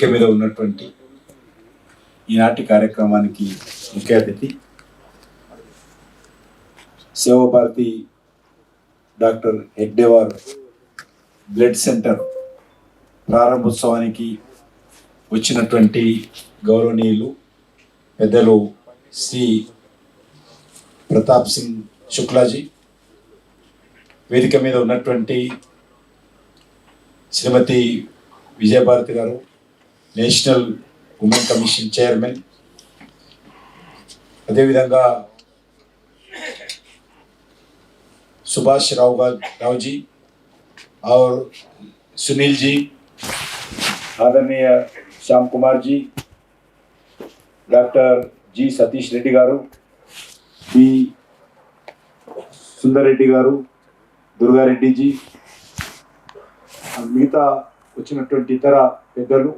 మీద ఉన్నటువంటి ఈనాటి కార్యక్రమానికి ముఖ్య అతిథి సేవాభారతి డాక్టర్ హెగ్డేవార్ బ్లడ్ సెంటర్ ప్రారంభోత్సవానికి వచ్చినటువంటి గౌరవనీయులు పెద్దలు శ్రీ ప్రతాప్ సింగ్ శుక్లాజీ, వేదిక మీద ఉన్నటువంటి శ్రీమతి విజయభారతి గారు, నేషనల్ ఉమెన్ కమిషన్ చైర్మన్, అదేవిధంగా सुभाष राव जी और सुनील जी, आदरणीय श्याम कुमार जी, डॉक्टर जी सतीश रेड्डी गारू, बी सुंदर रेड्डी गारू, दुर्गा रेड्डी जी, మిగతా వచ్చినటువంటి ఇతర పెద్దలు,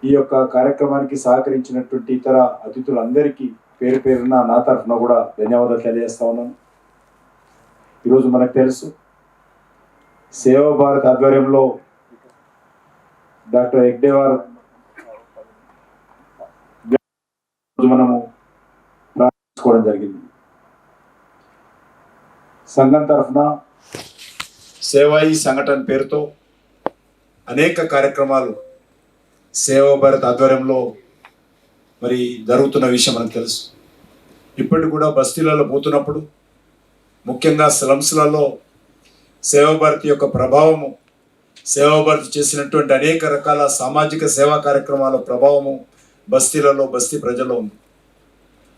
ఈ యొక్క కార్యక్రమానికి సహకరించినటువంటి ఇతర అతిథులందరికీ పేరు పేరున నా తరఫున కూడా ధన్యవాదాలు తెలియజేస్తా ఉన్నాను. ఈరోజు మనకు తెలుసు, సేవా భారత్ ఆధ్వర్యంలో డాక్టర్ హెగ్డేవార్ మనము ప్రారంభించుకోవడం జరిగింది. సంఘం తరఫున సేవాయి సంఘటన పేరుతో అనేక కార్యక్రమాలు సేవా భారత్ ఆధ్వర్యంలో మరి జరుగుతున్న విషయం మనకు తెలుసు. ఇప్పటికి కూడా బస్తీలలో పోతున్నప్పుడు, ముఖ్యంగా స్లమ్స్లలో సేవాభారతి యొక్క ప్రభావము, సేవాభారతి చేసినటువంటి అనేక రకాల సామాజిక సేవా కార్యక్రమాల ప్రభావము బస్తీలలో, బస్తీ ప్రజల్లో ఉంది.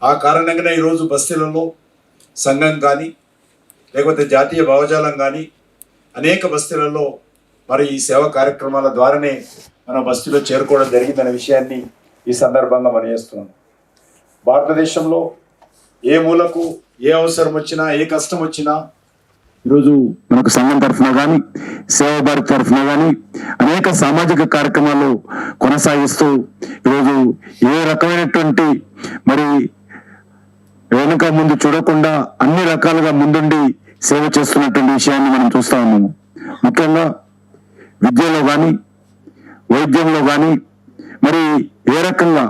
ఆ కారణంగానే ఈరోజు బస్తీలలో సంఘం కానీ, లేకపోతే జాతీయ భావజాలం కానీ అనేక బస్తీలలో మరి ఈ సేవా కార్యక్రమాల ద్వారానే మన బస్తీలో చేరుకోవడం జరిగిందనే విషయాన్ని ఈ సందర్భంగా మనం చేస్తున్నాం. భారతదేశంలో ఏ మూలకు ఏ అవసరం వచ్చినా, ఏ కష్టం వచ్చినా ఈరోజు మనకు సంఘం తరఫున కానీ, సేవా భారత్ తరఫున కానీ అనేక సామాజిక కార్యక్రమాలు కొనసాగిస్తూ ఈరోజు ఏ రకమైనటువంటి మరి వెనుక ముందు చూడకుండా అన్ని రకాలుగా ముందుండి సేవ చేస్తున్నటువంటి విషయాన్ని మనం చూస్తా ఉన్నాము. ముఖ్యంగా విద్యలో కానీ, వైద్యంలో కానీ మరి ఏ రకంగా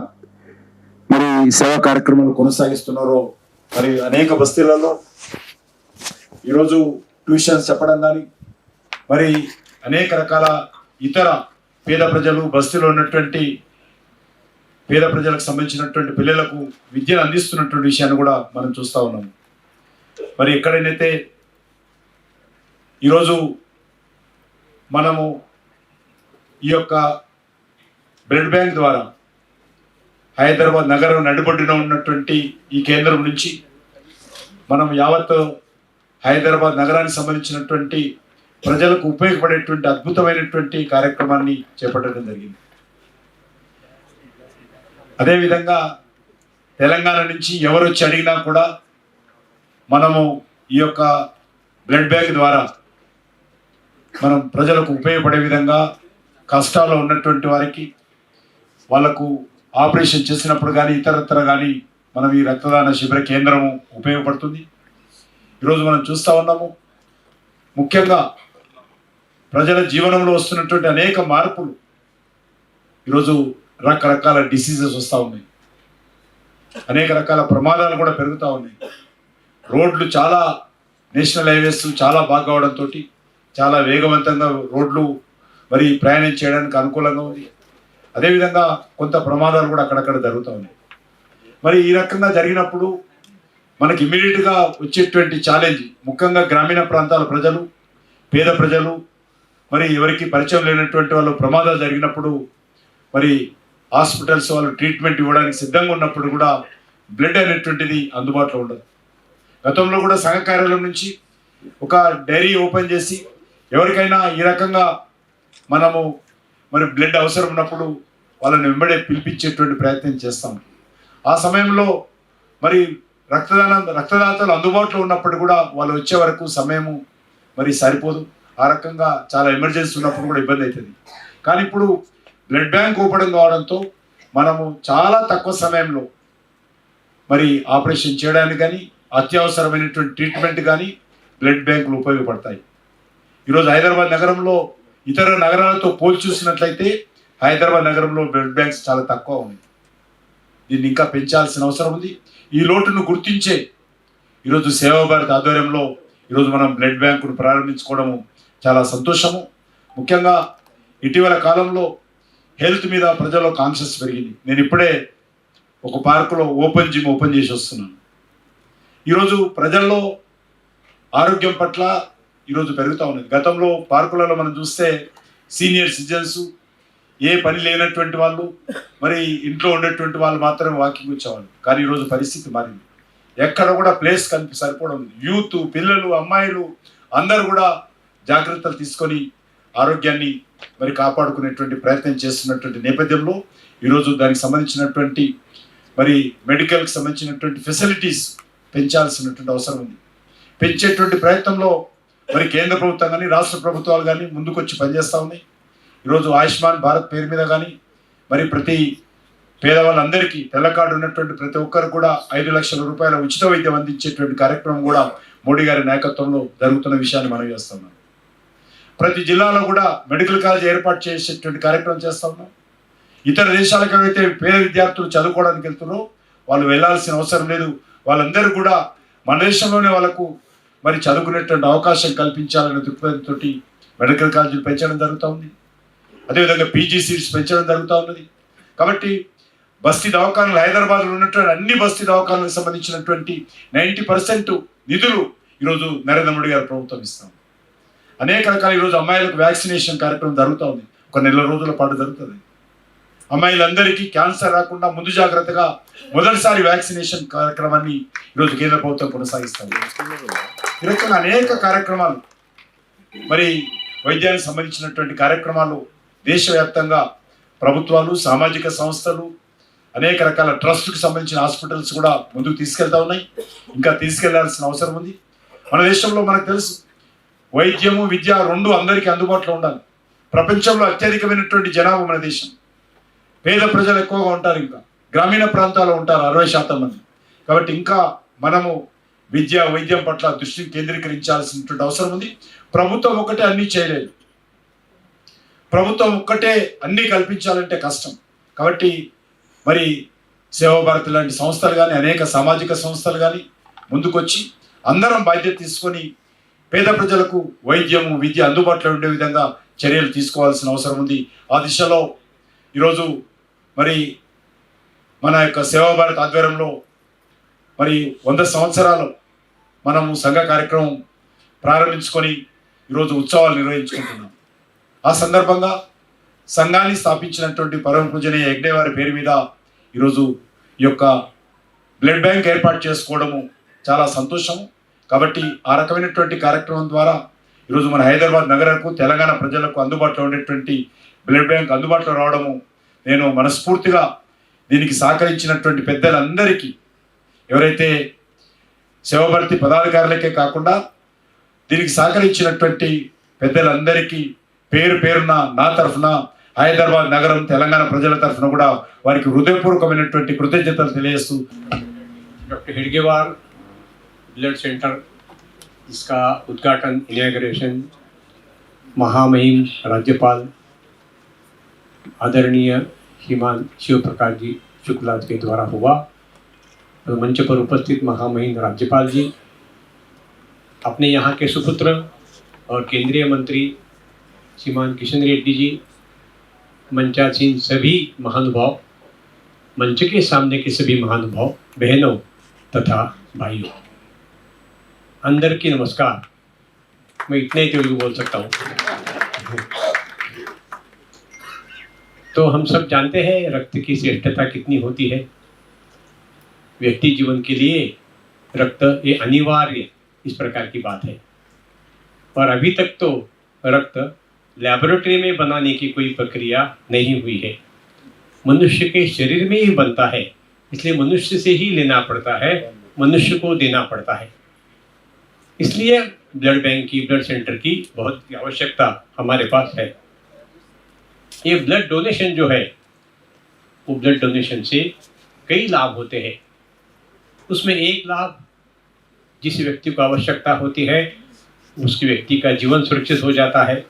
మరి సేవా కార్యక్రమాలు కొనసాగిస్తున్నారో, మరి అనేక బస్తీలలో ఈరోజు ట్యూషన్స్ చెప్పడం కానీ, మరి అనేక రకాల ఇతర పేద ప్రజలు, బస్తీలో ఉన్నటువంటి పేద ప్రజలకు సంబంధించినటువంటి పిల్లలకు విద్యను అందిస్తున్నటువంటి విషయాన్ని కూడా మనం చూస్తూ ఉన్నాము. మరి ఎక్కడైతే ఈరోజు మనము ఈ యొక్క బ్లడ్ బ్యాంక్ ద్వారా హైదరాబాద్ నగరం నడిబొడ్డున ఉన్నటువంటి ఈ కేంద్రం నుంచి మనం యావత్ హైదరాబాద్ నగరానికి సంబంధించినటువంటి ప్రజలకు ఉపయోగపడేటువంటి అద్భుతమైనటువంటి కార్యక్రమాన్ని చేపట్టడం జరిగింది. అదేవిధంగా తెలంగాణ నుంచి ఎవరు వచ్చి అడిగినా కూడా మనము ఈ యొక్క బ్లడ్ బ్యాంక్ ద్వారా మనం ప్రజలకు ఉపయోగపడే విధంగా, కష్టాల్లో ఉన్నటువంటి వారికి వాళ్ళకు ఆపరేషన్ చేసినప్పుడు కానీ, ఇతరత్ర కానీ మనం ఈ రక్తదాన శిబిర కేంద్రము ఉపయోగపడుతుంది. ఈరోజు మనం చూస్తూ ఉన్నాము, ముఖ్యంగా ప్రజల జీవనంలో వస్తున్నటువంటి అనేక మార్పులు, ఈరోజు రకరకాల డిసీజెస్ వస్తూ ఉన్నాయి, అనేక రకాల ప్రమాదాలు కూడా పెరుగుతూ ఉన్నాయి. రోడ్లు చాలా, నేషనల్ హైవేస్ చాలా బాగా కావడంతో చాలా వేగవంతంగా రోడ్లు మరి ప్రయాణం చేయడానికి అనుకూలంగా ఉంది. అదేవిధంగా కొంత ప్రమాదాలు కూడా అక్కడక్కడ జరుగుతూ ఉన్నాయి. మరి ఈ రకంగా జరిగినప్పుడు మనకి ఇమ్మీడియట్గా వచ్చేటువంటి ఛాలెంజ్, ముఖ్యంగా గ్రామీణ ప్రాంతాల ప్రజలు, పేద ప్రజలు, మరి ఎవరికి పరిచయం లేనటువంటి వాళ్ళు ప్రమాదాలు జరిగినప్పుడు మరి హాస్పిటల్స్ వాళ్ళు ట్రీట్మెంట్ ఇవ్వడానికి సిద్ధంగా ఉన్నప్పుడు కూడా బ్లడ్ అనేటువంటిది అందుబాటులో ఉండదు. గతంలో కూడా సంఘ కార్యాలయం నుంచి ఒక డైరీ ఓపెన్ చేసి ఎవరికైనా ఈ రకంగా మనము మరి బ్లడ్ అవసరం ఉన్నప్పుడు వాళ్ళని వెంబడే పిలిపించేటువంటి ప్రయత్నం చేస్తాం. ఆ సమయంలో మరి రక్తదాతలు అందుబాటులో ఉన్నప్పుడు కూడా వాళ్ళు వచ్చే వరకు సమయము మరి సరిపోదు. ఆ రకంగా చాలా ఎమర్జెన్సీ ఉన్నప్పుడు కూడా ఇబ్బంది అవుతుంది. కానీ ఇప్పుడు బ్లడ్ బ్యాంక్ ఓపెన్ కావడంతో మనము చాలా తక్కువ సమయంలో మరి ఆపరేషన్ చేయడానికి కానీ, అత్యవసరమైనటువంటి ట్రీట్మెంట్ కానీ బ్లడ్ బ్యాంకులు ఉపయోగపడతాయి. ఈరోజు హైదరాబాద్ నగరంలో ఇతర నగరాలతో పోల్చి చూసినట్లయితే హైదరాబాద్ నగరంలో బ్లడ్ బ్యాంక్స్ చాలా తక్కువ ఉన్నాయి. దీన్ని ఇంకా పెంచాల్సిన అవసరం ఉంది. ఈ లోటును గుర్తించే ఈరోజు సేవా భారత్ ఆధ్వర్యంలో ఈరోజు మనం బ్లడ్ బ్యాంకును ప్రారంభించుకోవడము చాలా సంతోషము. ముఖ్యంగా ఇటీవల కాలంలో హెల్త్ మీద ప్రజల్లో కాన్షియస్ పెరిగింది. నేను ఇప్పుడే ఒక పార్కులో ఓపెన్ జిమ్ ఓపెన్ చేసి వస్తున్నాను. ఈరోజు ప్రజల్లో ఆరోగ్యం పట్ల ఈరోజు పెరుగుతూ ఉన్నది. గతంలో పార్కులలో మనం చూస్తే సీనియర్ సిటిజన్స్, ఏ పని లేనటువంటి వాళ్ళు, మరి ఇంట్లో ఉండేటువంటి వాళ్ళు మాత్రమే వాకింగ్ వచ్చేవాళ్ళు. కానీ ఈరోజు పరిస్థితి మారింది. ఎక్కడ కూడా ప్లేస్ సరిపోవడం. యూత్, పిల్లలు, అమ్మాయిలు అందరూ కూడా జాగ్రత్తలు తీసుకొని ఆరోగ్యాన్ని మరి కాపాడుకునేటువంటి ప్రయత్నం చేస్తున్నటువంటి నేపథ్యంలో ఈరోజు దానికి సంబంధించినటువంటి మరి మెడికల్కి సంబంధించినటువంటి ఫెసిలిటీస్ పెంచాల్సినటువంటి అవసరం ఉంది. పెంచేటువంటి ప్రయత్నంలో మరి కేంద్ర ప్రభుత్వం కానీ రాష్ట్ర ప్రభుత్వాలు కానీ ముందుకొచ్చి పనిచేస్తూ ఉన్నాయి. ఈరోజు ఆయుష్మాన్ భారత్ పేరు మీద కానీ మరి ప్రతి పేదవాళ్ళందరికీ తెల్ల కార్డు ఉన్నటువంటి ప్రతి ఒక్కరు కూడా 5 లక్షల రూపాయల ఉచిత వైద్యం అందించేటువంటి కార్యక్రమం కూడా మోడీ గారి నాయకత్వంలో జరుగుతున్న విషయాన్ని మనం చేస్తున్నాం. ప్రతి జిల్లాలో కూడా మెడికల్ కాలేజ్ ఏర్పాటు చేసేటువంటి కార్యక్రమం చేస్తూ ఉన్నాం. ఇతర దేశాలకు అయితే పేద విద్యార్థులు చదువుకోవడానికి వెళ్తున్నారో వాళ్ళు వెళ్ళాల్సిన అవసరం లేదు. వాళ్ళందరూ కూడా మన దేశంలోనే వాళ్ళకు మరి చదువుకునేటువంటి అవకాశం కల్పించాలనే దృక్పథంతో మెడికల్ కాలేజీలు పెంచడం జరుగుతూ ఉంది. అదేవిధంగా పీజీ సీట్స్ పెంచడం జరుగుతూ ఉన్నది. కాబట్టి బస్తీ దవాఖానాలు, హైదరాబాద్లో ఉన్నటువంటి అన్ని బస్తీ దవాఖానాలకు సంబంధించినటువంటి 90% నిధులు ఈరోజు నరేంద్ర మోడీ గారి ప్రభుత్వం ఇస్తాం. అనేక రకాల ఈరోజు అమ్మాయిలకు వ్యాక్సినేషన్ కార్యక్రమం జరుగుతూ ఉంది. ఒక నెల రోజుల పాటు జరుగుతుంది. అమ్మాయిలందరికీ క్యాన్సర్ రాకుండా ముందు జాగ్రత్తగా మొదటిసారి వ్యాక్సినేషన్ కార్యక్రమాన్ని ఈరోజు కేంద్ర ప్రభుత్వం కొనసాగిస్తాం. ఈ రకంగా అనేక కార్యక్రమాలు, మరి వైద్యానికి సంబంధించినటువంటి కార్యక్రమాలు దేశవ్యాప్తంగా ప్రభుత్వాలు, సామాజిక సంస్థలు, అనేక రకాల ట్రస్ట్కి సంబంధించిన హాస్పిటల్స్ కూడా ముందుకు తీసుకెళ్తా ఉన్నాయి. ఇంకా తీసుకెళ్లాల్సిన అవసరం ఉంది. మన దేశంలో మనకు తెలుసు, వైద్యము, విద్య రెండు అందరికీ అందుబాటులో ఉండాలి. ప్రపంచంలో అత్యధికమైనటువంటి జనాభా మన దేశం. పేద ప్రజలు ఎక్కువగా ఉంటారు. ఇంకా గ్రామీణ ప్రాంతాల్లో ఉంటారు 60% మంది. కాబట్టి ఇంకా మనము విద్య, వైద్యం పట్ల దృష్టిని కేంద్రీకరించాల్సినటువంటి అవసరం ఉంది. ప్రభుత్వం ఒక్కటే అన్నీ చేయలేదు. ప్రభుత్వం ఒక్కటే అన్నీ కల్పించాలంటే కష్టం. కాబట్టి మరి సేవా భారతి లాంటి సంస్థలు కానీ, అనేక సామాజిక సంస్థలు కానీ ముందుకొచ్చి అందరం బాధ్యత తీసుకొని పేద ప్రజలకు వైద్యము, విద్య అందుబాటులో ఉండే విధంగా చర్యలు తీసుకోవాల్సిన అవసరం ఉంది. ఆ దిశలో ఈరోజు మరి మన యొక్క సేవా భారత్ ఆధ్వర్యంలో మరి 100 సంవత్సరాలు మనము సంఘ కార్యక్రమం ప్రారంభించుకొని ఈరోజు ఉత్సవాలు నిర్వహించుకుంటున్నాం. ఆ సందర్భంగా సంఘాన్ని స్థాపించినటువంటి పరమ పూజనీయ హెగ్డే వారి పేరు మీద ఈరోజు ఈ యొక్క బ్లడ్ బ్యాంక్ ఏర్పాటు చేసుకోవడము చాలా సంతోషము. కాబట్టి ఆ రకమైనటువంటి కార్యక్రమం ద్వారా ఈరోజు మన హైదరాబాద్ నగరకు, తెలంగాణ ప్రజలకు అందుబాటులో ఉండేటువంటి బ్లడ్ బ్యాంక్ అందుబాటులో రావడము, నేను మనస్ఫూర్తిగా దీనికి సహకరించినటువంటి పెద్దలందరికీ, ఎవరైతే సేవాభారతి పదాధికారులకే కాకుండా దీనికి సహకరించినటువంటి పెద్దలందరికీ పేరు పేరున నా తరఫున, హైదరాబాద్ నగరం, తెలంగాణ ప్రజల తరఫున కూడా వారికి హృదయపూర్వకమైనటువంటి కృతజ్ఞతలు తెలియజేస్తూ, डॉक्टर हेडगेवार ब्लड सेंटर, इसका उद्घाटन, इनॉग्रेशन महामहिम राज्यपाल आदरणीय श्रीमान शिव प्रकाश जी शुक्ला के द्वारा हुआ। तो मंच पर उपस्थित महामहिम राज्यपाल जी, अपने यहाँ के सुपुत्र और केंद्रीय मंत्री श्रीमान किशन रेड्डी जी, मंचासीन सभी महानुभाव, मंच के सामने के सभी महानुभाव, बहनों तथा भाइयों, अंदर की नमस्कार। मैं इतना ही तेलुगु बोल सकता हूँ। तो हम सब जानते हैं रक्त की श्रेष्ठता कितनी होती है। व्यक्ति जीवन के लिए रक्त ये अनिवार्य इस प्रकार की बात है। और अभी तक तो रक्त लैबोरेटरी में बनाने की कोई प्रक्रिया नहीं हुई है। मनुष्य के शरीर में ही बनता है, इसलिए मनुष्य से ही लेना पड़ता है, मनुष्य को देना पड़ता है। इसलिए ब्लड बैंक की, ब्लड सेंटर की बहुत आवश्यकता हमारे पास है। ये ब्लड डोनेशन जो है, वो ब्लड डोनेशन से कई लाभ होते हैं। उसमें एक लाभ, जिस व्यक्ति को आवश्यकता होती है उसकी व्यक्ति का जीवन सुरक्षित हो जाता है।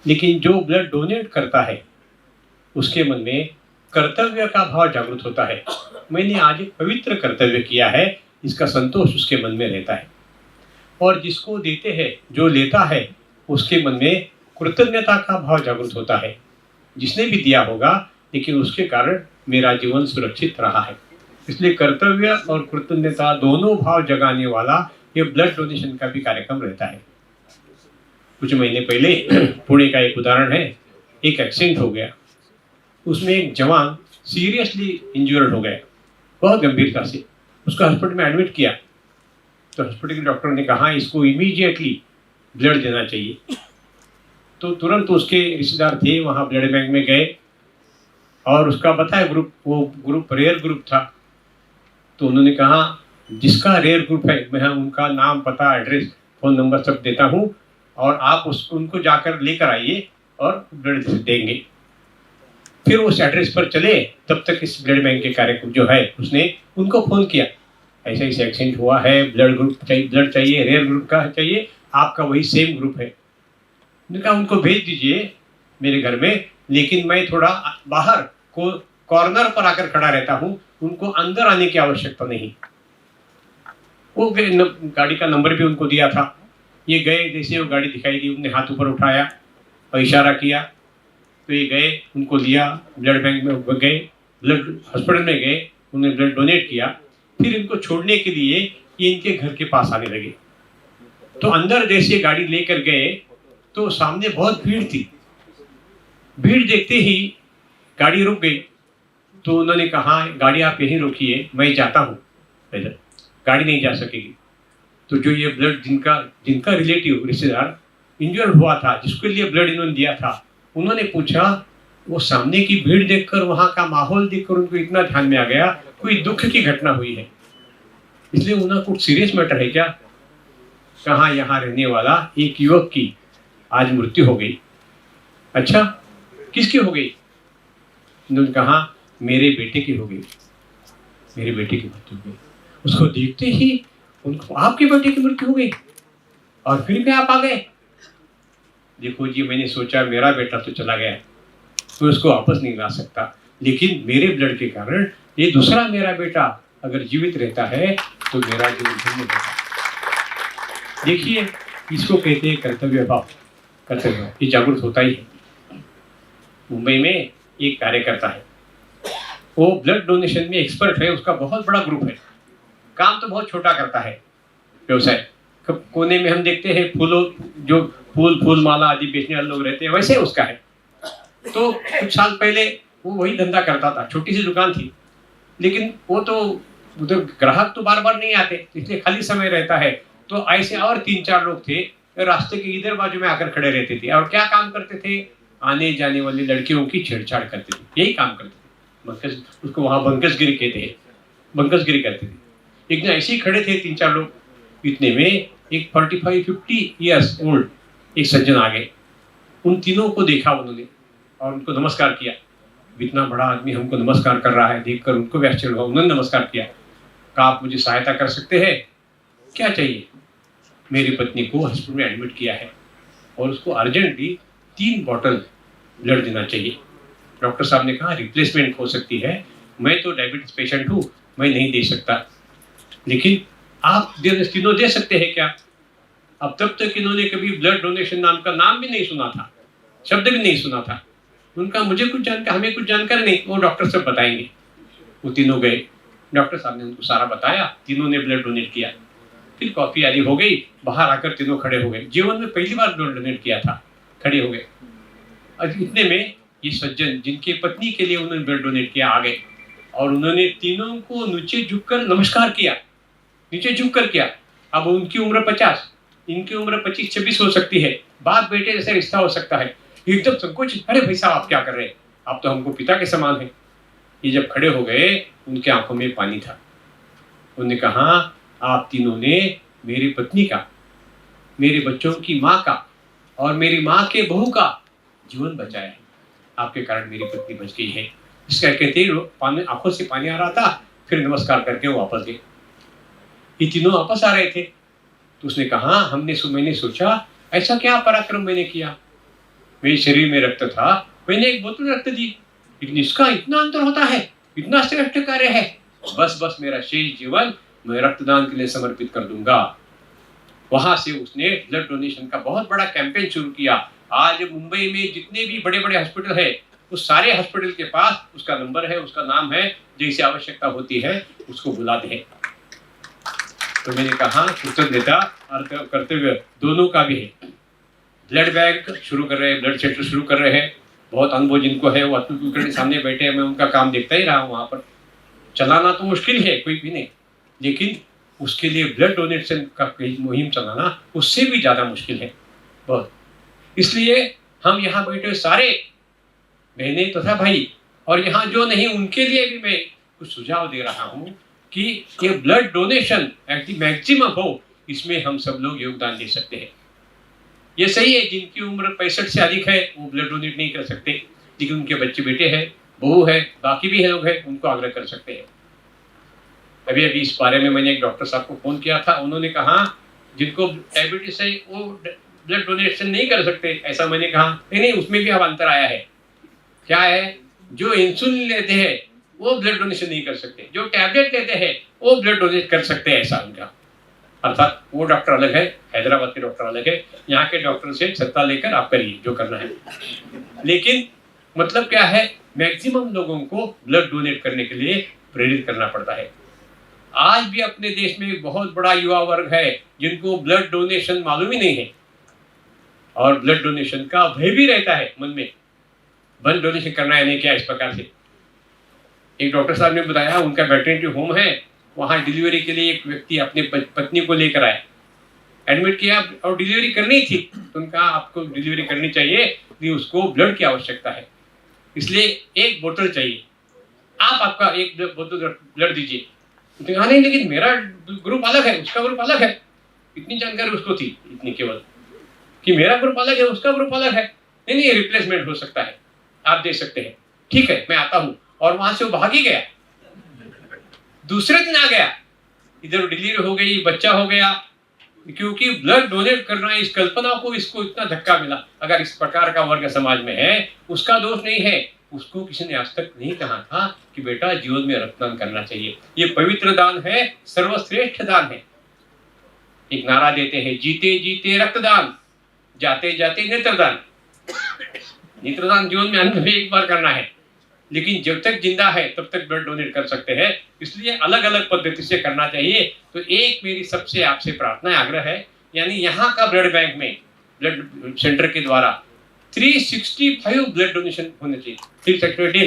लेकिन जो ब्लड डोनेट करता है उसके मन में कर्तव्य का भाव जागृत होता है। मैंने आज एक पवित्र कर्तव्य किया है, इसका संतोष उसके मन में रहता है। और जिसको देते हैं, जो लेता है, उसके मन में कृतज्ञता का भाव जागृत होता है। जिसने भी दिया होगा, लेकिन उसके कारण मेरा जीवन सुरक्षित रहा है। इसलिए कर्तव्य और कृतज्ञता दोनों भाव जगाने वाला ये ब्लड डोनेशन का भी कार्यक्रम रहता है। कुछ महीने पहले पुणे का एक उदाहरण है। एक एक्सीडेंट हो गया, उसमें एक जवान सीरियसली इंजर्ड हो गया, बहुत गंभीरता से। उसको हॉस्पिटल में एडमिट किया, तो हॉस्पिटल के डॉक्टर ने कहा इसको इमीडिएटली ब्लड देना चाहिए। तो तुरंत उसके रिश्तेदार थे, वहाँ ब्लड बैंक में गए और उसका बताया ग्रुप, वो ग्रुप रेयर ग्रुप था। तो उन्होंने कहा जिसका रेयर ग्रुप है, मैं उनका नाम, पता, एड्रेस, फ़ोन नंबर सब देता हूँ और आप उनको जाकर लेकर आइए और ब्लड देंगे। फिर उस एड्रेस पर चले, तब तक इस ब्लड बैंक के कार्यक्रम जो है उसने उनको फ़ोन किया, ऐसे ऐसे एक्सीडेंट हुआ है, ब्लड ग्रुप चाहिए, ब्लड चाहिए, रेयर ग्रुप का चाहिए, आपका वही सेम ग्रुप है। उन्होंने कहा उनको भेज दीजिए मेरे घर में, लेकिन मैं थोड़ा बाहर को कॉर्नर पर आकर खड़ा रहता हूँ, उनको अंदर आने की आवश्यकता नहीं। वो गाड़ी का नंबर भी उनको दिया था। ये गए, जैसे वो गाड़ी दिखाई दी, उन्होंने हाथ ऊपर उठाया और इशारा किया, तो ये गए, उनको लिया, ब्लड बैंक में गए, ब्लड हॉस्पिटल में गए, उन्होंने ब्लड डोनेट किया। फिर इनको छोड़ने के लिए ये इनके घर के पास आने लगे। तो अंदर जैसे गाड़ी लेकर गए तो सामने बहुत भीड़ थी। भीड़ देखते ही गाड़ी रुक गई। तो उन्होंने कहा गाड़ी आप यहीं रोकिए, मैं जाता हूँ, गाड़ी नहीं जा सकेगी। तो जो ये ब्लड जिनका रिलेटिव, रिश्तेदार इंजर्ड हुआ था, जिसके लिए ब्लड इन्होंने दिया था, उन्होंने पूछा, वो सामने की भीड़ देखकर, वहाँ का माहौल देखकर उनको इतना ध्यान में आ गया कोई दुख की घटना हुई है, इसलिए उन्हें कुछ सीरियस मैटर है क्या? कहाँ यहाँ रहने वाला एक युवक की आज मृत्यु हो गई। अच्छा, किसकी हो गई? उन्होंने कहा मेरे बेटे की हो गई, मेरे बेटे की मृत्यु हो गई। उसको देखते ही उनको आपके बेटे की मृत्यु हो गई और फिर भी आप आ गए। देखो जी, मैंने सोचा मेरा बेटा तो चला गया, तो उसको वापस नहीं ला सकता, लेकिन मेरे ब्लड के कारण ये दूसरा मेरा बेटा अगर जीवित रहता है तो मेरा जीवन धन्य होगा। देखिए, इसको कहते हैं कर्तव्य भाव। कर्तव्य ये जागरूक होता ही है। मुंबई में एक कार्यकर्ता है, वो ब्लड डोनेशन में एक्सपर्ट है, उसका बहुत बड़ा ग्रुप है। काम तो बहुत छोटा करता है, व्यवसाय कोने में हम देखते हैं फूलों, जो फूल माला आदि बेचने वाले लोग रहते हैं, वैसे उसका है। तो कुछ साल पहले वो वही धंधा करता था, छोटी सी दुकान थी, लेकिन वो तो उधर ग्राहक तो बार बार नहीं आते, इसलिए खाली समय रहता है। तो ऐसे और 3-4 लोग थे, रास्ते के इधर बाजू में आकर खड़े रहते थे और क्या काम करते थे? आने जाने वाली लड़कियों की छेड़छाड़ करते थे, यही काम करते थे। उसको वहाँ बंकसगिरी कहते हैं, बंकसगिरी करते थे। एक दिन ऐसे ही खड़े थे 3-4 लोग, इतने में एक 45-50 ईयर्स ओल्ड एक सज्जन आ गए। उन तीनों को देखा उन्होंने और उनको नमस्कार किया। इतना बड़ा आदमी हमको नमस्कार कर रहा है, देखकर उनको भी आश्चर्य हुआ। उन्होंने नमस्कार किया, कहा आप मुझे सहायता कर सकते हैं? क्या चाहिए? मेरी पत्नी को हॉस्पिटल में एडमिट किया है और उसको अर्जेंटली 3 बॉटल ब्लड देना चाहिए। डॉक्टर साहब ने कहा रिप्लेसमेंट हो सकती है, मैं तो डायबिटीज पेशेंट हूँ, मैं नहीं दे सकता, लेकिन आप तीनों दे सकते हैं क्या? अब तब तक इन्होंने कभी ब्लड डोनेशन नाम का नाम भी नहीं सुना था, शब्द भी नहीं सुना था। उनका मुझे कुछ जानकारी, हमें कुछ जानकारी नहीं, वो डॉक्टर साहब बताएंगे। वो तीनों गए, डॉक्टर साहब ने उनको सारा बताया, तीनों ने ब्लड डोनेट किया। फिर कॉफी आदि हो गई, बाहर आकर तीनों खड़े हो गए। जीवन में पहली बार ब्लड डोनेट किया था, खड़े हो गए। और इतने में ये सज्जन जिनकी पत्नी के लिए उन्होंने ब्लड डोनेट किया आ गए और उन्होंने तीनों को नीचे झुककर नमस्कार किया, नीचे झुककर किया। अब उनकी उम्र 50, इनकी उम्र 25-26 हो सकती है, बाप बेटे जैसा रिश्ता हो सकता है। एकदम संकोच, अरे भाई साहब आप क्या कर रहे हैं, आप तो हमको पिता के समान हैं। ये जब खड़े हो गए, उनके आंखों में पानी था। उन्होंने कहा आप तीनों ने मेरी पत्नी का, मेरे बच्चों की माँ का और मेरी माँ के बहू का जीवन बचाया है, आपके कारण मेरी पत्नी बच गई है। इसका कहते ही आंखों से पानी आ रहा था। फिर नमस्कार करके वो वापस गए। ये तीनों वापस आ रहे थे, तो उसने कहा मैंने सोचा ऐसा क्या पराक्रम मैंने किया, मेरे शरीर में रक्त था, मैंने एक बोतल रक्त दी, लेकिन इसका इतना अंतर होता है, इतना श्रेष्ठ कार्य है, बस बस मेरा शेष जीवन मैं रक्तदान के लिए समर्पित कर दूंगा। वहां से उसने ब्लड डोनेशन का बहुत बड़ा कैंपेन शुरू किया। आज मुंबई में जितने भी बड़े बड़े हॉस्पिटल है, उस सारे हॉस्पिटल के पास उसका नंबर है, उसका नाम है, जैसी आवश्यकता होती है उसको बुलाते हैं। तो मैंने कहा कृतज्ञता और कर्तव्य दोनों का भी है। ब्लड बैंक शुरू कर रहे हैं, ब्लड सेंटर शुरू कर रहे हैं, बहुत अनुभव जिनको है वो अतुल कुलकर्णी सामने बैठे हैं, मैं उनका काम देखता ही रहा हूँ। वहाँ पर चलाना तो मुश्किल है, कोई भी नहीं, लेकिन उसके लिए ब्लड डोनेशन का मुहिम चलाना उससे भी ज़्यादा मुश्किल है बहुत। इसलिए हम यहाँ बैठे सारे बहनें तथा भाई और यहाँ जो नहीं उनके लिए भी मैं कुछ सुझाव दे रहा हूँ कि ये ब्लड डोनेशन मैक्सिमम हो, इसमें हम सब लोग योगदान दे सकते हैं। ये सही है, जिनकी उम्र 65 से अधिक है वो ब्लड डोनेट नहीं कर सकते, लेकिन उनके बच्चे बेटे हैं, बहू है, बाकी भी लोग हैं, उनको आग्रह कर सकते हैं। अभी अभी इस बारे में मैंने एक डॉक्टर साहब को फोन किया था, उन्होंने कहा जिनको डायबिटीज है वो ब्लड डोनेशन नहीं कर सकते, ऐसा मैंने कहा नहीं, उसमें भी अब अंतर आया है। क्या है, जो इंसुलिन लेते हैं वो ब्लड डोनेशन नहीं कर सकते, जो टैबलेट लेते हैं वो ब्लड डोनेट कर सकते हैं, ऐसा उनका। अर्थात वो डॉक्टर अलग है, हैदराबाद के डॉक्टर अलग है, यहाँ के डॉक्टर से सत्ता लेकर आप करिए जो करना है। लेकिन मतलब क्या है, मैक्सिमम लोगों को ब्लड डोनेट करने के लिए प्रेरित करना पड़ता है। आज भी अपने देश में बहुत बड़ा युवा वर्ग है जिनको ब्लड डोनेशन मालूम ही नहीं है, और ब्लड डोनेशन का भय भी रहता है मन में, ब्लड डोनेशन करना है नहीं क्या। इस प्रकार से एक डॉक्टर साहब ने बताया, उनका वेटरनरी होम है, वहाँ डिलीवरी के लिए एक व्यक्ति अपने पत्नी को लेकर आया, एडमिट किया और डिलीवरी करनी थी, तो उनका आपको डिलीवरी करनी चाहिए कि उसको ब्लड की आवश्यकता है, इसलिए एक बोतल चाहिए, आप आपका एक बोतल ब्लड दीजिए। कहा नहीं, लेकिन मेरा ग्रुप अलग है, उसका ग्रुप अलग है। इतनी जानकारी उसको थी, इतनी केवल कि मेरा ग्रुप अलग है, उसका ग्रुप अलग है। नहीं नहीं, रिप्लेसमेंट हो सकता है, आप दे सकते हैं, ठीक है मैं आता हूँ। और वहां से वो भाग ही गया। दूसरे दिन आ गया, इधर डिलीवरी हो गई, बच्चा हो गया, क्योंकि ब्लड डोनेट करना, इस कल्पना को इसको इतना धक्का मिला। अगर इस प्रकार का वर्ग समाज में है, उसका दोष नहीं है, उसको किसी ने आज तक नहीं कहा था कि बेटा जीवन में रक्तदान करना चाहिए, ये पवित्र दान है, सर्वश्रेष्ठ दान है। एक नारा देते हैं, जीते जीते रक्तदान, जाते जाते नेत्रदान। नेत्रदान जीवन में अंत में एक बार करना है, लेकिन जब तक जिंदा है तब तक ब्लड डोनेट कर सकते हैं, इसलिए अलग अलग पद्धति से करना चाहिए। तो एक मेरी सबसे आपसे प्रार्थना आग्रह है, यानी यहाँ का ब्लड बैंक में ब्लड सेंटर के द्वारा 365 ब्लड डोनेशन होने चाहिए, 365 डे,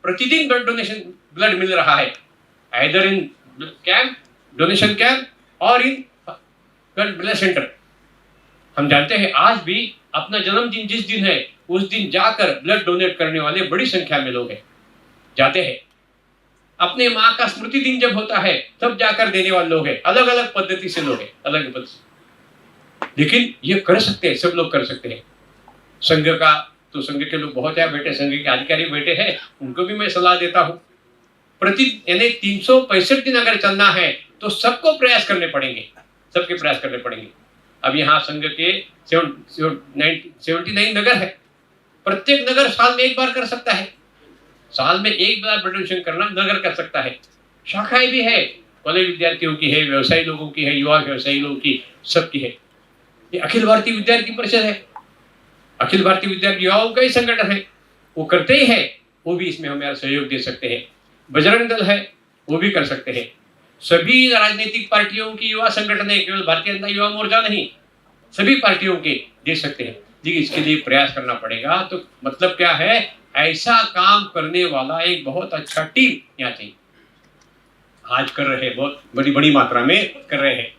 प्रतिदिन ब्लड डोनेशन ब्लड मिल रहा है, either in camp, donation camp और इन ब्लड सेंटर। हम जानते हैं आज भी अपना जन्मदिन जिस दिन है उस दिन जाकर ब्लड डोनेट करने वाले बड़ी संख्या में लोग हैं, जाते हैं। अपने माँ का स्मृति दिन जब होता है तब जाकर देने वाले लोग हैं, अलग अलग पद्धति से लोग हैं, अलग पद्धति से। लेकिन ये कर सकते हैं, सब लोग कर सकते हैं। संघ का तो संघ के लोग बहुत है बैठे, संघ के अधिकारी बैठे हैं, उनको भी मैं सलाह देता हूँ। प्रति यानी 365 दिन अगर चलना है तो सबको प्रयास करने पड़ेंगे, सबके प्रयास करने पड़ेंगे। अब यहाँ संघ के 79 नगर है, प्रत्येक नगर साल में एक बार कर सकता है, साल में एक बार ब्लड डोनेशन करना नगर कर सकता है। शाखाएं भी है, कॉलेज विद्यार्थियों की है, व्यवसायी लोगों की है, युवा व्यवसायी लोगों की, सबकी है। ये अखिल भारतीय विद्यार्थी परिषद है, अखिल भारतीय विद्यार्थी युवाओं का ही संगठन है, वो करते ही है, वो भी इसमें हमारा सहयोग दे सकते हैं। बजरंग दल है, वो भी कर सकते हैं। सभी राजनीतिक पार्टियों की युवा संगठन है, केवल भारतीय जनता युवा मोर्चा नहीं, सभी पार्टियों के दे सकते हैं। लेकिन इसके लिए प्रयास करना पड़ेगा। तो मतलब क्या है, ऐसा काम करने वाला एक बहुत अच्छा टीम यहाँ चाहिए। आज कर रहे हैं, बहुत बड़ी बड़ी मात्रा में कर रहे हैं।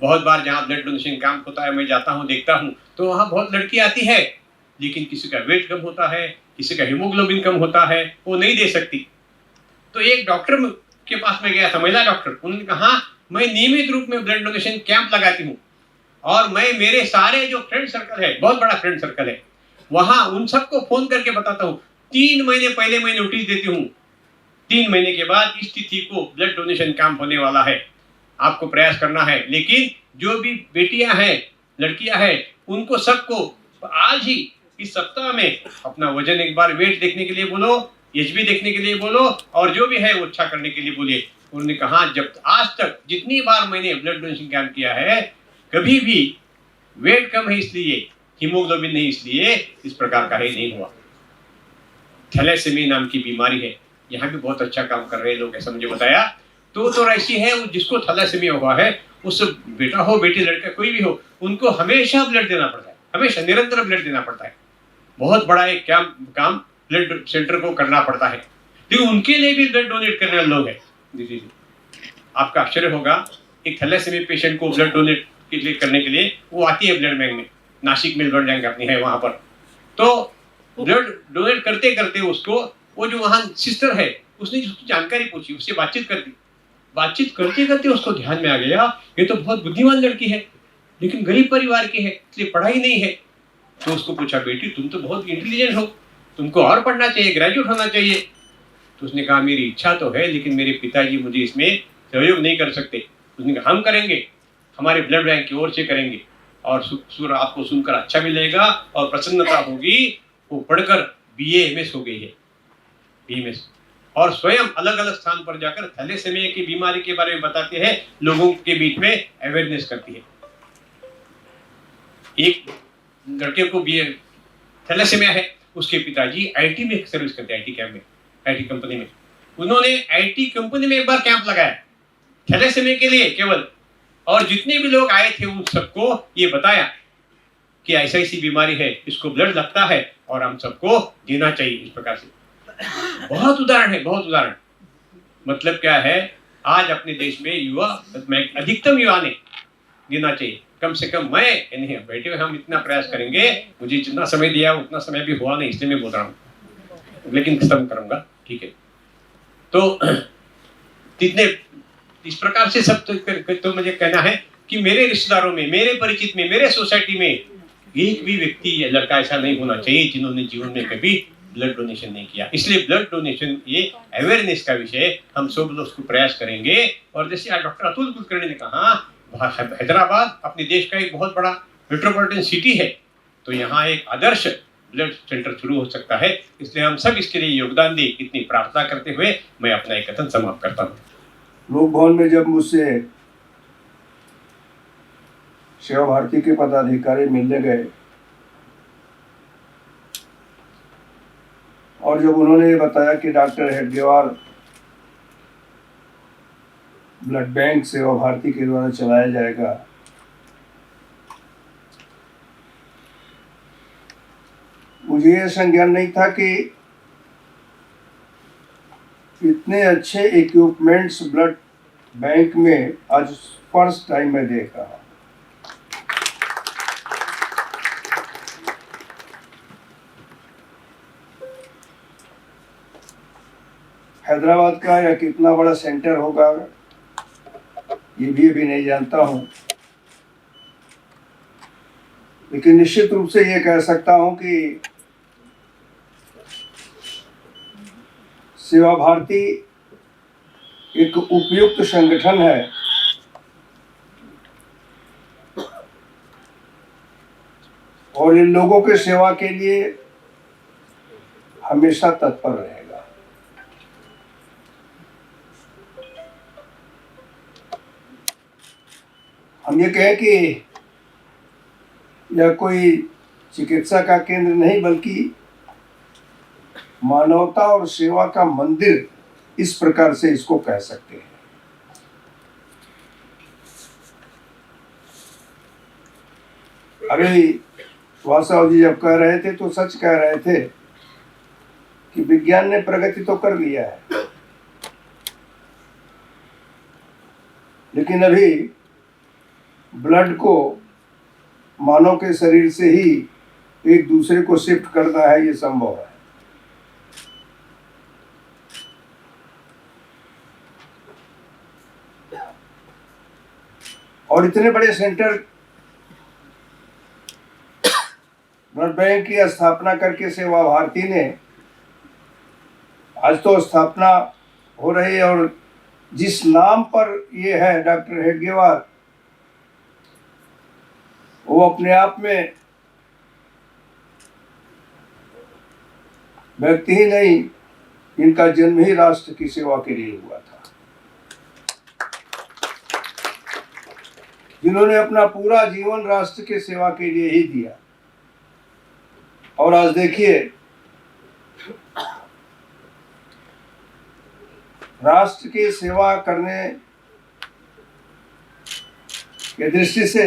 बहुत बार जहाँ ब्लड डोनेशन कैंप होता है मैं जाता हूँ, देखता हूँ, तो वहाँ बहुत लड़की आती है, लेकिन किसी का वेट कम होता है, किसी का हीमोग्लोबिन कम होता है, वो नहीं दे सकती। तो एक डॉक्टर के पास में गया था, महिला डॉक्टर, उन्होंने कहा मैं नियमित रूप में ब्लड डोनेशन कैंप लगाती हूँ, और मैं मेरे सारे जो फ्रेंड सर्कल है, बहुत बड़ा फ्रेंड सर्कल है, वहां उन सबको फोन करके बताता हूँ, 3 महीने पहले मैं नोटिस देती हूँ, 3 महीने के बाद इस तिथि को ब्लड डोनेशन कैंप होने वाला है, आपको प्रयास करना है। लेकिन जो भी बेटियां हैं, लड़कियां हैं, उनको सबको आज ही इस सप्ताह में अपना वजन एक बार वेट देखने के लिए बोलो, एचबी देखने के लिए बोलो, और जो भी है वो अच्छा करने के लिए बोलिए। उन्होंने कहा जब आज तक जितनी बार मैंने ब्लड डोनेशन कैंप किया है, कभी भी वेट कम है इसलिए, हीमोग्लोबिन नहीं इसलिए इस प्रकार का ही नहीं हुआ। थैलेसेमिया नाम की बीमारी है, यहाँ भी बहुत अच्छा काम कर रहे हैं लोग, ऐसा मुझे बताया। तो ऐसी है, जिसको थैलेसेमिया हुआ है, उस बेटा हो बेटी लड़का कोई भी हो, उनको हमेशा ब्लड देना पड़ता है, हमेशा निरंतर ब्लड देना पड़ता है। बहुत बड़ा एक काम ब्लड सेंटर को करना पड़ता है, लेकिन उनके लिए भी ब्लड डोनेट करने वाले लोग हैं। जी, आपका आश्चर्य होगा, एक थैलेसेमिया पेशेंट को ब्लड डोनेट करने के लिए वो आती है ब्लड बैंक में, नासिक में ब्लड बैंक अपनी है वहां पर। तो ब्लड डोनेट करते करते उसको, वो जो वहां सिस्टर है, उसने उसकी जानकारी पूछी, उससे बातचीत करते करते उसको ध्यान में आ गया, ये तो बहुत बुद्धिमान लड़की है, लेकिन गरीब परिवार की है, इसलिए पढ़ाई नहीं है। तो उसको पूछा, बेटी तुम तो बहुत इंटेलिजेंट हो, तुमको और पढ़ना चाहिए, ग्रेजुएट होना चाहिए। तो उसने कहा मेरी इच्छा तो है, लेकिन मेरे पिताजी मुझे इसमें सहयोग नहीं कर सकते। उसने कहा हम करेंगे, हमारे ब्लड बैंक की ओर से करेंगे, और आपको सुनकर अच्छा भी लगेगा और प्रसन्नता होगी। वो पढ़कर BA MS हो गई है, BMS, और स्वयं अलग अलग स्थान पर जाकर थैलेसेमिया की बीमारी के बारे में बताते हैं, लोगों के बीच में अवेयरनेस करती है। एक लड़के को भी थैलेसेमिया है, उसके पिताजी IT में सर्विस करते हैं, IT कंपनी में। उन्होंने IT कंपनी में एक बार कैंप लगाया थैलेसेमिया के लिए केवल, और जितने भी लोग आए थे उन सबको ये बताया कि ऐसी ऐसी बीमारी है, इसको ब्लड लगता है और हम सबको देना चाहिए। इस प्रकार से बहुत उदाहरण है, बहुत उदाहरण। मतलब क्या है, आज अपने देश में अधिकतम युवा ने देना चाहिए। कम से कम मैं नहीं, बैठे हुए हम इतना प्रयास करेंगे, मुझे जितना समय दिया उतना समय भी हुआ नहीं, इसलिए मैं बोल रहा हूँ, लेकिन खत्म करूंगा, ठीक है। तो जितने इस प्रकार से सब तो मुझे कहना है कि मेरे रिश्तेदारों में, मेरे परिचित में, मेरे सोसाइटी में एक भी व्यक्ति या लड़का ऐसा नहीं होना चाहिए जिन्होंने जीवन में कभी ब्लड डोनेशन नहीं किया। इसलिए ब्लड डोनेशन ये अवेयरनेस का विषय, हम सब लोग उसको प्रयास करेंगे। और जैसे आज डॉक्टर अतुल कुलकर्णी ने कहा, हैदराबाद अपने देश का एक बहुत बड़ा मेट्रोपॉलिटन सिटी है, तो यहाँ एक आदर्श ब्लड सेंटर शुरू हो सकता है। इसलिए हम सब इसके लिए योगदान दें, इतनी प्रार्थना करते हुए मैं अपना एक कथन समाप्त करता हूँ। लोक भवन में जब मुझसे सेवा भारती के पदाधिकारी मिलने गए, और जब उन्होंने ये बताया कि डॉक्टर हेडगेवार ब्लड बैंक सेवा भारती के द्वारा चलाया जाएगा, मुझे यह संज्ञान नहीं था कि इतने अच्छे इक्विपमेंट्स ब्लड बैंक में आज फर्स्ट टाइम मैं देख रहा हूं। हैदराबाद का या कितना बड़ा सेंटर होगा ये भी अभी नहीं जानता हूं, लेकिन निश्चित रूप से ये कह सकता हूं कि सेवा भारती एक उपयुक्त संगठन है, और इन लोगों के सेवा के लिए हमेशा तत्पर रहेगा। हम ये कहें कि यह कोई चिकित्सा का केंद्र नहीं, बल्कि मानवता और सेवा का मंदिर, इस प्रकार से इसको कह सकते हैं। अभी वासव जी जब कह रहे थे तो सच कह रहे थे कि विज्ञान ने प्रगति तो कर लिया है, लेकिन अभी ब्लड को मानव के शरीर से ही एक दूसरे को शिफ्ट करना है, ये संभव है। और इतने बड़े सेंटर ब्लड बैंक की स्थापना करके सेवा भारती ने, आज तो स्थापना हो रही है, और जिस नाम पर ये है डॉक्टर हेडगेवार, वो अपने आप में व्यक्ति ही नहीं, इनका जन्म ही राष्ट्र की सेवा के लिए हुआ था, जिन्होंने अपना पूरा जीवन राष्ट्र के सेवा के लिए ही दिया। और आज देखिए, राष्ट्र की सेवा करने की दृष्टि से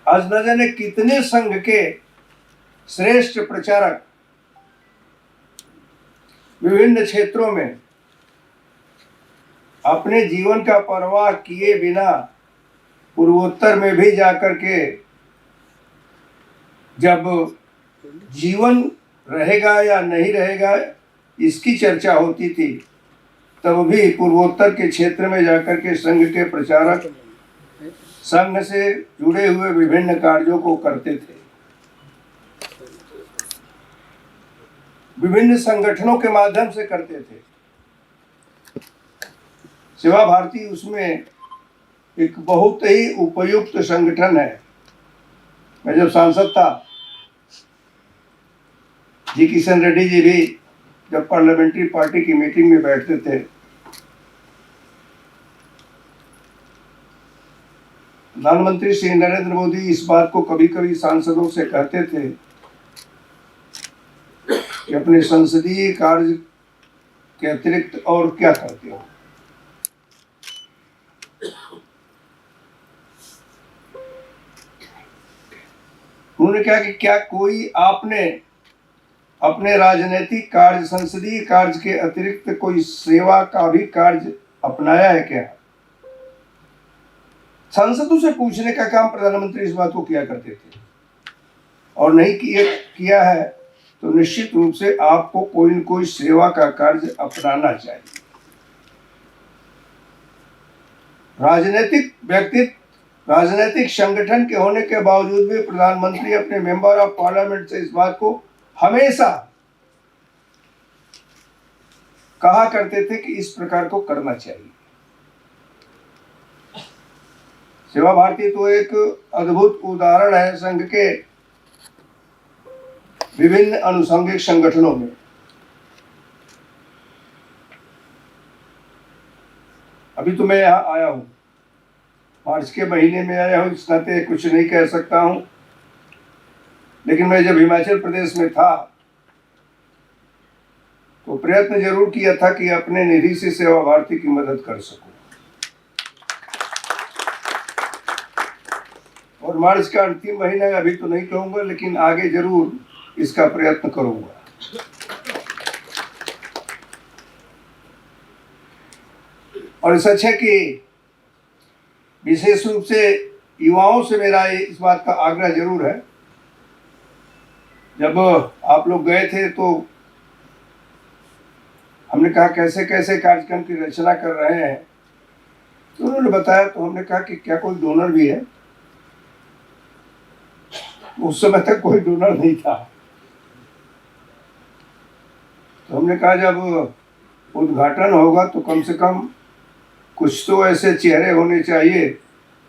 आज न जाने कितने संघ के श्रेष्ठ प्रचारक विभिन्न क्षेत्रों में अपने जीवन का परवाह किए बिना पूर्वोत्तर में भी जाकर के जब जीवन रहेगा या नहीं रहेगा इसकी चर्चा होती थी, तब भी पूर्वोत्तर के क्षेत्र में जाकर के संघ के प्रचारक संघ से जुड़े हुए विभिन्न कार्यों को करते थे। विभिन्न संगठनों के माध्यम से करते थे। सेवा भारती उसमें एक बहुत ही उपयुक्त संगठन है। मैं जब सांसद था, जी किशन रेड्डी जी भी जब पार्लियामेंट्री पार्टी की मीटिंग में बैठते थे, प्रधानमंत्री श्री नरेंद्र मोदी इस बात को कभी कभी सांसदों से कहते थे कि अपने संसदीय कार्य के अतिरिक्त और क्या करते हो। उन्होंने कहा कि क्या कोई आपने अपने राजनीतिक कार्य, संसदीय कार्य के अतिरिक्त कोई सेवा का भी कार्य अपनाया है क्या? सांसदों से पूछने का काम प्रधानमंत्री इस बात को किया करते थे, और नहीं किया है तो निश्चित रूप से आपको कोई न कोई सेवा का कार्य अपनाना चाहिए। राजनीतिक व्यक्तित्व, राजनीतिक संगठन के होने के बावजूद भी प्रधानमंत्री अपने मेंबर ऑफ पार्लियामेंट से इस बात को हमेशा कहा करते थे कि इस प्रकार को करना चाहिए। सेवा भारती तो एक अद्भुत उदाहरण है संघ के विभिन्न अनुषंगिक संगठनों में। अभी तो मैं यहाँ आया हूँ, मार्च के महीने में आया हूँ, इस नाते कुछ नहीं कह सकता हूँ, लेकिन मैं जब हिमाचल प्रदेश में था तो प्रयत्न जरूर किया था कि अपने निधि से सेवा भारती की मदद कर सकूं। और मार्च का अंतिम महीना अभी तो नहीं कहूंगा, लेकिन आगे जरूर इसका प्रयत्न करूंगा। और सच है कि विशेष रूप से युवाओं से मेरा इस बात का आग्रह जरूर है। जब आप लोग गए थे तो हमने कहा कैसे कैसे कार्यक्रम की रचना कर रहे हैं, तो उन्होंने बताया, तो हमने कहा कि क्या कोई डोनर भी है? उस समय तक कोई डोनर नहीं था। तो हमने कहा जब उद्घाटन होगा तो कम से कम कुछ तो ऐसे चेहरे होने चाहिए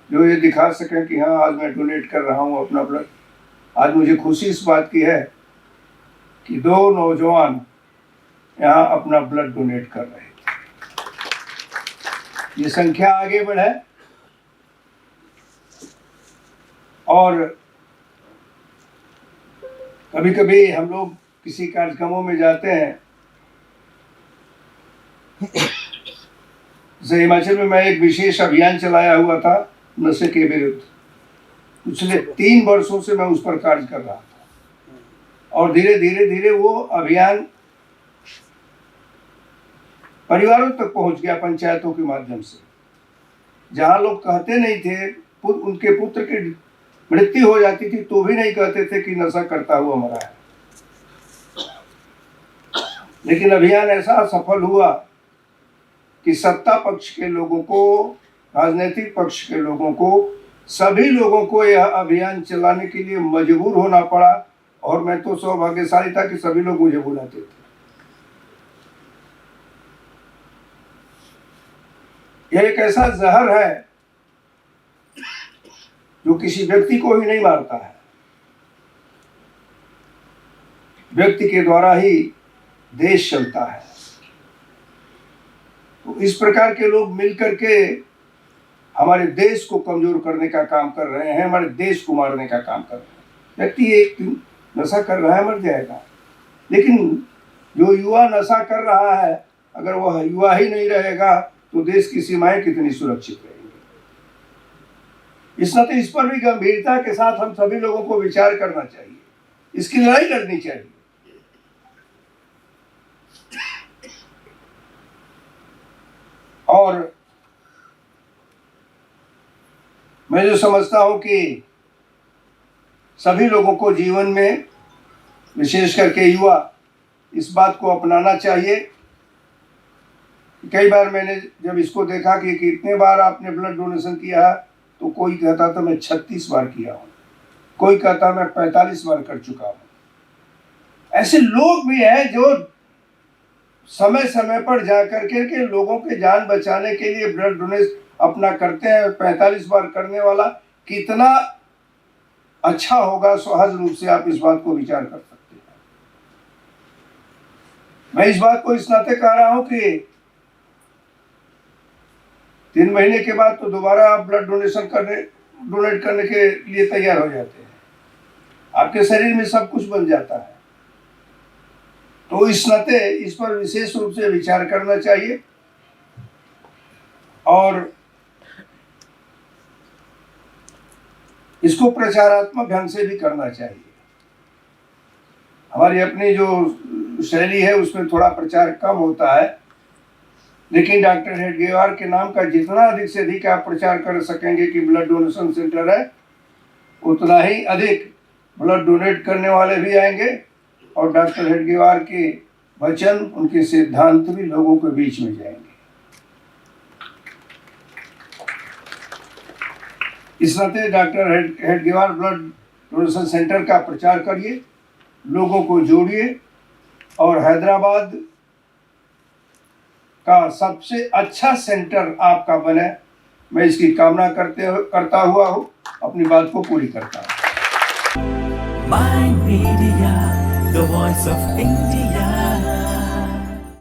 जो ये दिखा सकें कि हाँ, आज मैं डोनेट कर रहा हूँ अपना ब्लड। आज मुझे खुशी इस बात की है कि 2 नौजवान यहाँ अपना ब्लड डोनेट कर रहे हैं। ये संख्या आगे बढ़े और कभी कभी हम लोग किसी कार्यक्रमों में जाते हैं, जैसे हिमाचल में मैं एक विशेष अभियान चलाया हुआ था नशे के विरुद्ध। पिछले 3 वर्षों से मैं उस पर कार्य कर रहा था, और धीरे धीरे धीरे वो अभियान परिवारों तक पहुंच गया, पंचायतों के माध्यम से। जहां लोग कहते नहीं थे, उनके पुत्र की मृत्यु हो जाती थी तो भी नहीं कहते थे कि नशा करता हुआ मरा है। लेकिन अभियान ऐसा सफल हुआ कि सत्ता पक्ष के लोगों को, राजनीतिक पक्ष के लोगों को, सभी लोगों को यह अभियान चलाने के लिए मजबूर होना पड़ा। और मैं तो सौभाग्यशाली था कि सभी लोग मुझे बुलाते थे। यह एक ऐसा जहर है जो किसी व्यक्ति को ही नहीं मारता है, व्यक्ति के द्वारा ही देश चलता है। तो इस प्रकार के लोग मिलकर के हमारे देश को कमजोर करने का काम कर रहे हैं, हमारे देश को मारने का काम कर रहे हैं। व्यक्ति एक नशा कर रहा है, मर जाएगा, लेकिन जो युवा नशा कर रहा है, अगर वह युवा ही नहीं रहेगा तो देश की सीमाएं कितनी सुरक्षित रहेंगी। इस नाते इस पर भी गंभीरता के साथ हम सभी लोगों को विचार करना चाहिए, इसकी लड़ाई लड़नी चाहिए। और मैं जो समझता हूं कि सभी लोगों को जीवन में, विशेष करके युवा, इस बात को अपनाना चाहिए। कई बार मैंने जब इसको देखा कि कितने बार आपने ब्लड डोनेशन किया है, तो कोई कहता था मैं 36 बार किया हूँ, कोई कहता मैं 45 बार कर चुका हूँ। ऐसे लोग भी हैं जो समय समय पर जाकर के लोगों के जान बचाने के लिए ब्लड डोनेशन अपना करते हैं। 45 बार करने वाला कितना अच्छा होगा, सहज रूप से आप इस बात को विचार कर सकते हैं। मैं इस बात को इस नाते कह रहा हूं कि 3 महीने के बाद तो दोबारा आप ब्लड डोनेट करने के लिए तैयार हो जाते हैं, आपके शरीर में सब कुछ बन जाता है। तो इस नाते इस पर विशेष रूप से विचार करना चाहिए और इसको प्रचारात्मक ढंग से भी करना चाहिए। हमारी अपनी जो शैली है उसमें थोड़ा प्रचार कम होता है, लेकिन डॉक्टर हेडगेवार के नाम का जितना अधिक से अधिक आप प्रचार कर सकेंगे कि ब्लड डोनेशन सेंटर है, उतना ही अधिक ब्लड डोनेट करने वाले भी आएंगे और डॉक्टर हेडगेवार के वचन, उनके सिद्धांत भी लोगों के बीच में जाएंगे। इस नाते doctor Hedgewar blood donation centre का प्रचार करिए, लोगों को जोड़िए और हैदराबाद का सबसे अच्छा सेंटर आपका बने, मैं इसकी कामना करता हुआ हूँ, अपनी बात को पूरी करता हूँ। Mind Media, the voice of India.